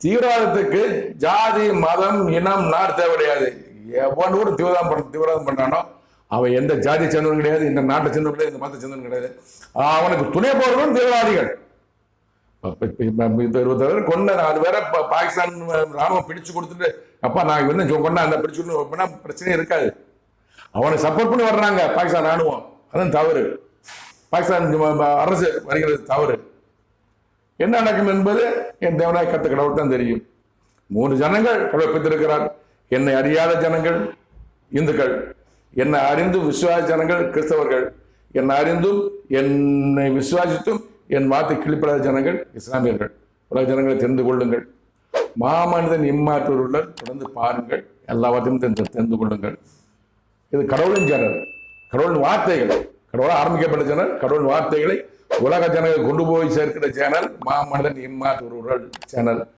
தீவிரவாதத்துக்கு ஜாதி மதம் இனம் நாடு தேவை கிடையாது. எவன் கூட தீவிரவாதம் பண்றானோ அவன் எந்த ஜாதி சேர்ந்தவன் கிடையாது, இந்த நாட்டை சேர்ந்தவன் கிடையாது, இந்த மதத்தை சேர்ந்தவன் கிடையாது. அவனுக்கு துணை போறவன் தீவிரவாதிகள். கொண்ட 4 பேரை பாகிஸ்தான் ராணுவம் பிடிச்சு கொடுத்துட்டு அப்பா நான் இன்னும் கொண்டா அந்த பிடிச்சு கொடுத்து பிரச்சனையே இருக்காது. அவனை சப்போர்ட் பண்ணி வர்றாங்க பாகிஸ்தான் ராணுவம், அதான் தவறு. பாகிஸ்தான் அரசு வருகிறது தவறு. என்ன நடக்கும் என்பது என் தேவனாய் கத்த கடவுள் தான் தெரியும். 3 ஜனங்கள் கடவுள் பெற்றிருக்கிறார். என்னை அறியாத ஜனங்கள் இந்துக்கள், என்னை அறிந்து விசுவாச ஜனங்கள் கிறிஸ்தவர்கள், என்னை அறிந்தும் என்னை விசுவாசித்தும் என் வார்த்தை கிழிப்படாத ஜனங்கள் இஸ்லாமியர்கள். உலக ஜனங்களை தெரிந்து கொள்ளுங்கள். மாமனிதன் இம்மாற்றூருள்ள தொடர்ந்து பாருங்கள், எல்லாவற்றையும் தெரிந்து கொள்ளுங்கள். இது கடவுளின் சேனல், கடவுளின் வார்த்தைகள், கடவுளால் ஆரம்பிக்கப்பட்ட சேனல். கடவுளின் வார்த்தைகளை உலக ஜனங்களை கொண்டு போய் சேர்க்கிற சேனல் மாமனிதன் இம்மாற்றூருள்ள சேனல்.